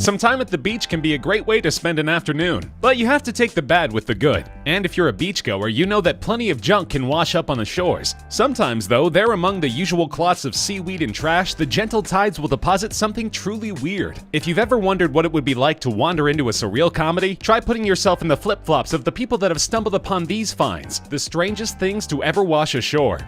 Some time at the beach can be a great way to spend an afternoon, but you have to take the bad with the good. And if you're a beachgoer, you know that plenty of junk can wash up on the shores. Sometimes, though, there among the usual clots of seaweed and trash, the gentle tides will deposit something truly weird. If you've ever wondered what it would be like to wander into a surreal comedy, try putting yourself in the flip-flops of the people that have stumbled upon these finds, the strangest things to ever wash ashore.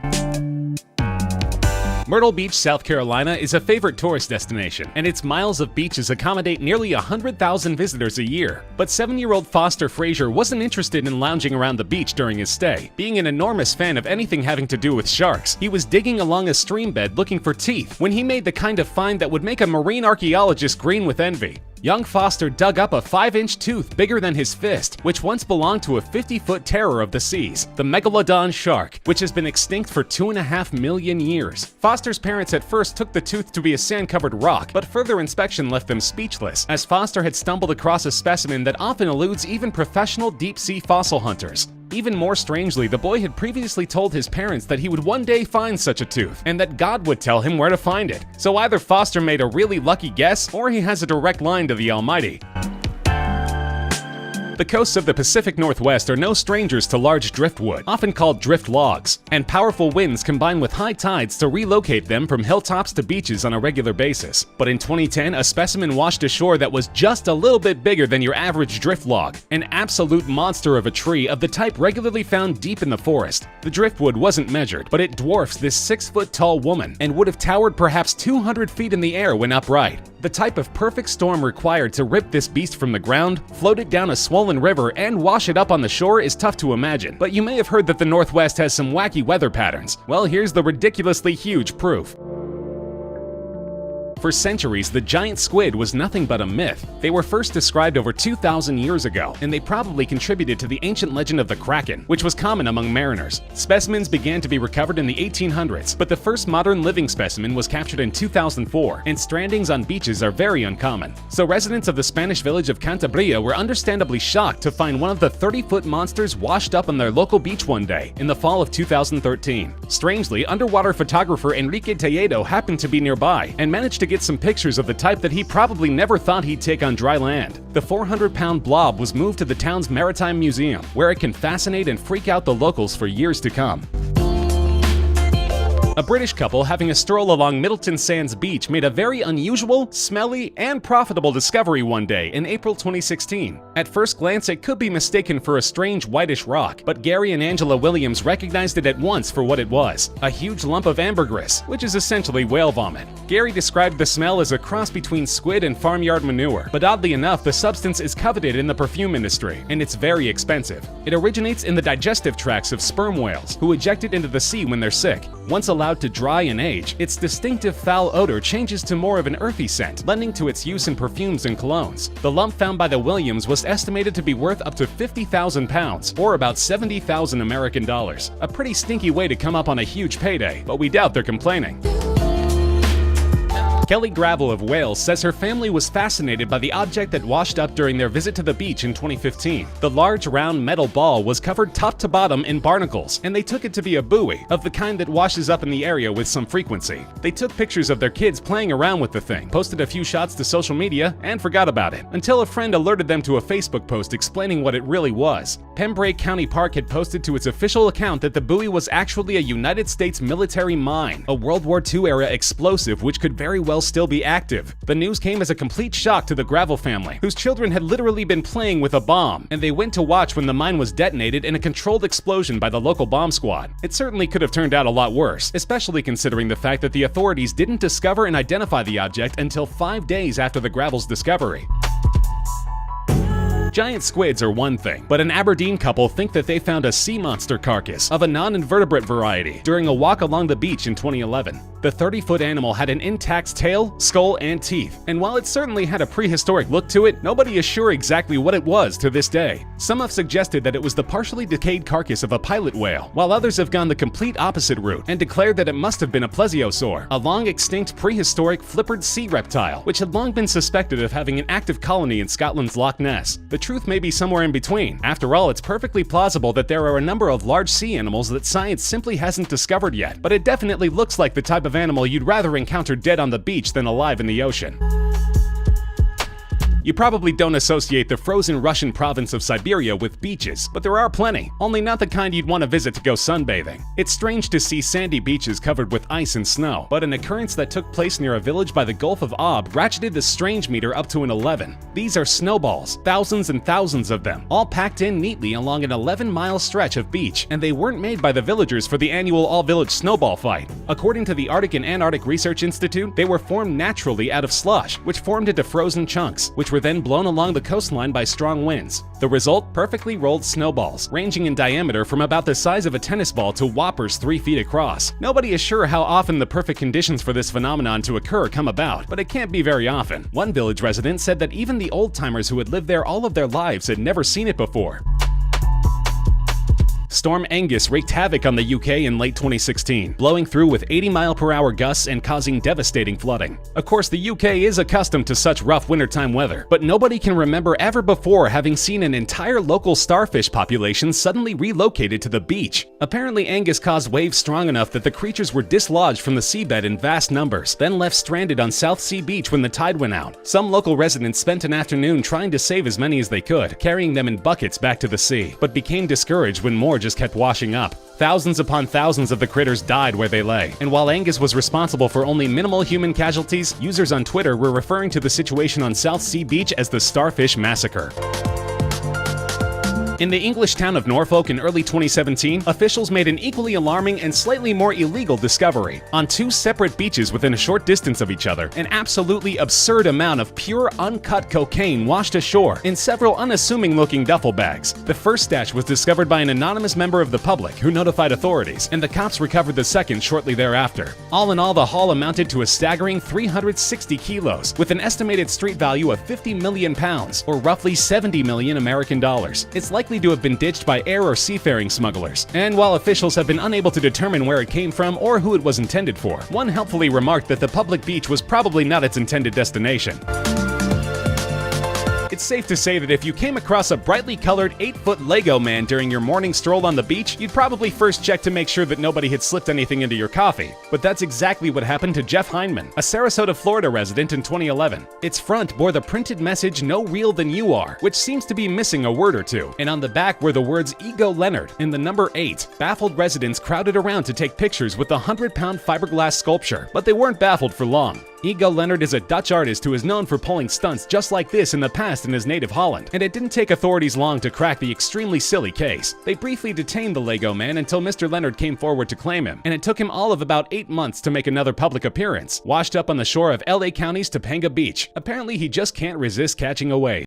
Myrtle Beach, South Carolina is a favorite tourist destination, and its miles of beaches accommodate nearly 100,000 visitors a year. But 7-year-old Foster Frazier wasn't interested in lounging around the beach during his stay. Being an enormous fan of anything having to do with sharks, he was digging along a stream bed looking for teeth when he made the kind of find that would make a marine archaeologist green with envy. Young Foster dug up a 5-inch tooth bigger than his fist, which once belonged to a 50-foot terror of the seas, the Megalodon shark, which has been extinct for 2.5 million years. Foster's parents at first took the tooth to be a sand-covered rock, but further inspection left them speechless, as Foster had stumbled across a specimen that often eludes even professional deep-sea fossil hunters. Even more strangely, the boy had previously told his parents that he would one day find such a tooth, and that God would tell him where to find it. So either Foster made a really lucky guess, or he has a direct line to the Almighty. The coasts of the Pacific Northwest are no strangers to large driftwood, often called drift logs, and powerful winds combine with high tides to relocate them from hilltops to beaches on a regular basis. But in 2010, a specimen washed ashore that was just a little bit bigger than your average drift log, an absolute monster of a tree of the type regularly found deep in the forest. The driftwood wasn't measured, but it dwarfs this 6-foot-tall woman and would have towered perhaps 200 feet in the air when upright. The type of perfect storm required to rip this beast from the ground, float it down a swollen river, and wash it up on the shore is tough to imagine. But you may have heard that the Northwest has some wacky weather patterns. Well, here's the ridiculously huge proof. For centuries, the giant squid was nothing but a myth. They were first described over 2,000 years ago, and they probably contributed to the ancient legend of the Kraken, which was common among mariners. Specimens began to be recovered in the 1800s, but the first modern living specimen was captured in 2004, and strandings on beaches are very uncommon. So residents of the Spanish village of Cantabria were understandably shocked to find one of the 30-foot monsters washed up on their local beach one day in the fall of 2013. Strangely, underwater photographer Enrique Telledo happened to be nearby and managed to get some pictures of the type that he probably never thought he'd take on dry land. The 400-pound blob was moved to the town's Maritime Museum, where it can fascinate and freak out the locals for years to come. A British couple having a stroll along Middleton Sands Beach made a very unusual, smelly, and profitable discovery one day in April 2016. At first glance, it could be mistaken for a strange whitish rock, but Gary and Angela Williams recognized it at once for what it was: a huge lump of ambergris, which is essentially whale vomit. Gary described the smell as a cross between squid and farmyard manure, but oddly enough, the substance is coveted in the perfume industry, and it's very expensive. It originates in the digestive tracts of sperm whales, who eject it into the sea when they're sick. Once allowed to dry and age, its distinctive foul odor changes to more of an earthy scent, lending to its use in perfumes and colognes. The lump found by the Williams was estimated to be worth up to 50,000 pounds, or about 70,000 American dollars. A pretty stinky way to come up on a huge payday, but we doubt they're complaining. Kelly Gravel of Wales says her family was fascinated by the object that washed up during their visit to the beach in 2015. The large round metal ball was covered top to bottom in barnacles, and they took it to be a buoy, of the kind that washes up in the area with some frequency. They took pictures of their kids playing around with the thing, posted a few shots to social media, and forgot about it, until a friend alerted them to a Facebook post explaining what it really was. Pembroke County Park had posted to its official account that the buoy was actually a United States military mine, a World War II-era explosive which could very well still be active. The news came as a complete shock to the Gravel family, whose children had literally been playing with a bomb, and they went to watch when the mine was detonated in a controlled explosion by the local bomb squad. It certainly could have turned out a lot worse, especially considering the fact that the authorities didn't discover and identify the object until 5 days after the Gravel's discovery. Giant squids are one thing, but an Aberdeen couple think that they found a sea monster carcass of a non-invertebrate variety during a walk along the beach in 2011. The 30-foot animal had an intact tail, skull, and teeth, and while it certainly had a prehistoric look to it, nobody is sure exactly what it was to this day. Some have suggested that it was the partially decayed carcass of a pilot whale, while others have gone the complete opposite route and declared that it must have been a plesiosaur, a long-extinct prehistoric flippered sea reptile, which had long been suspected of having an active colony in Scotland's Loch Ness. The truth may be somewhere in between. After all, it's perfectly plausible that there are a number of large sea animals that science simply hasn't discovered yet, but it definitely looks like the type of animal you'd rather encounter dead on the beach than alive in the ocean. You probably don't associate the frozen Russian province of Siberia with beaches, but there are plenty, only not the kind you'd want to visit to go sunbathing. It's strange to see sandy beaches covered with ice and snow, but an occurrence that took place near a village by the Gulf of Ob ratcheted the strange meter up to an 11. These are snowballs, thousands and thousands of them, all packed in neatly along an 11-mile stretch of beach, and they weren't made by the villagers for the annual all-village snowball fight. According to the Arctic and Antarctic Research Institute, they were formed naturally out of slush, which formed into frozen chunks, which were then blown along the coastline by strong winds. The result? Perfectly rolled snowballs, ranging in diameter from about the size of a tennis ball to whoppers 3 feet across. Nobody is sure how often the perfect conditions for this phenomenon to occur come about, but it can't be very often. One village resident said that even the old-timers who had lived there all of their lives had never seen it before. Storm Angus wreaked havoc on the UK in late 2016, blowing through with 80-mile-per-hour gusts and causing devastating flooding. Of course, the UK is accustomed to such rough wintertime weather, but nobody can remember ever before having seen an entire local starfish population suddenly relocated to the beach. Apparently, Angus caused waves strong enough that the creatures were dislodged from the seabed in vast numbers, then left stranded on South Sea Beach when the tide went out. Some local residents spent an afternoon trying to save as many as they could, carrying them in buckets back to the sea, but became discouraged when more just kept washing up. Thousands upon thousands of the critters died where they lay, and while Angus was responsible for only minimal human casualties, users on Twitter were referring to the situation on South Sea Beach as the Starfish Massacre. In the English town of Norfolk in early 2017, officials made an equally alarming and slightly more illegal discovery. On 2 separate beaches within a short distance of each other, an absolutely absurd amount of pure, uncut cocaine washed ashore in several unassuming-looking duffel bags. The first stash was discovered by an anonymous member of the public who notified authorities, and the cops recovered the second shortly thereafter. All in all, the haul amounted to a staggering 360 kilos, with an estimated street value of 50 million pounds, or roughly 70 million American dollars. It's likely to have been ditched by air or seafaring smugglers, and while officials have been unable to determine where it came from or who it was intended for, one helpfully remarked that the public beach was probably not its intended destination. It's safe to say that if you came across a brightly colored 8-foot Lego man during your morning stroll on the beach, you'd probably first check to make sure that nobody had slipped anything into your coffee. But that's exactly what happened to Jeff Heinman, a Sarasota, Florida resident in 2011. Its front bore the printed message "No real than you are," which seems to be missing a word or two, and on the back were the words "Ego Leonard" and the number 8. Baffled residents crowded around to take pictures with the 100-pound fiberglass sculpture, but they weren't baffled for long. Ego Leonard is a Dutch artist who is known for pulling stunts just like this in the past in his native Holland, and it didn't take authorities long to crack the extremely silly case. They briefly detained the Lego man until Mr. Leonard came forward to claim him, and it took him all of about 8 months to make another public appearance, washed up on the shore of LA County's Topanga Beach. Apparently he just can't resist catching a wave.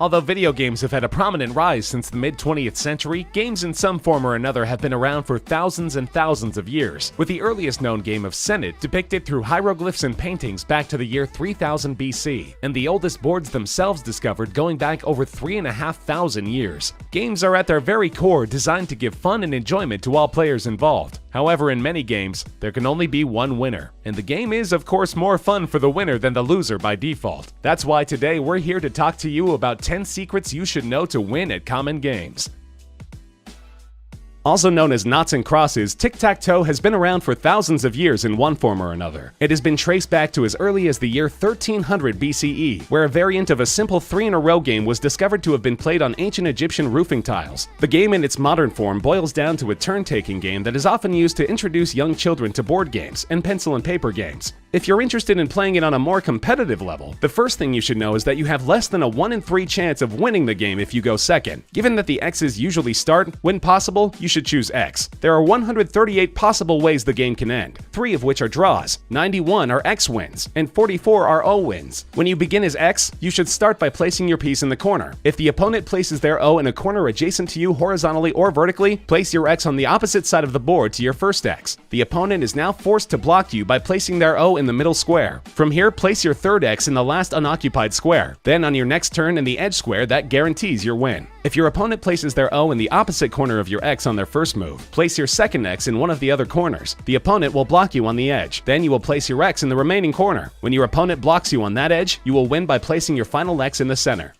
Although video games have had a prominent rise since the mid-20th century, games in some form or another have been around for thousands and thousands of years, with the earliest known game of Senet depicted through hieroglyphs and paintings back to the year 3000 BC, and the oldest boards themselves discovered going back over 3,500 years. Games are at their very core designed to give fun and enjoyment to all players involved. However, in many games, there can only be one winner, and the game is, of course, more fun for the winner than the loser by default. That's why today we're here to talk to you about 10 secrets you should know to win at common games. Also known as noughts and crosses, tic-tac-toe has been around for thousands of years in one form or another. It has been traced back to as early as the year 1300 BCE, where a variant of a simple 3-in-a-row game was discovered to have been played on ancient Egyptian roofing tiles. The game in its modern form boils down to a turn-taking game that is often used to introduce young children to board games and pencil and paper games. If you're interested in playing it on a more competitive level, the first thing you should know is that you have less than a 1 in 3 chance of winning the game if you go second. Given that the X's usually start, when possible, you should choose X. There are 138 possible ways the game can end, 3 of which are draws, 91 are X wins, and 44 are O wins. When you begin as X, you should start by placing your piece in the corner. If the opponent places their O in a corner adjacent to you horizontally or vertically, place your X on the opposite side of the board to your first X. The opponent is now forced to block you by placing their O in the middle square. From here, place your third X in the last unoccupied square. Then on your next turn in the edge square, that guarantees your win. If your opponent places their O in the opposite corner of your X on their first move, place your second X in one of the other corners. The opponent will block you on the edge. Then you will place your X in the remaining corner. When your opponent blocks you on that edge, you will win by placing your final X in the center.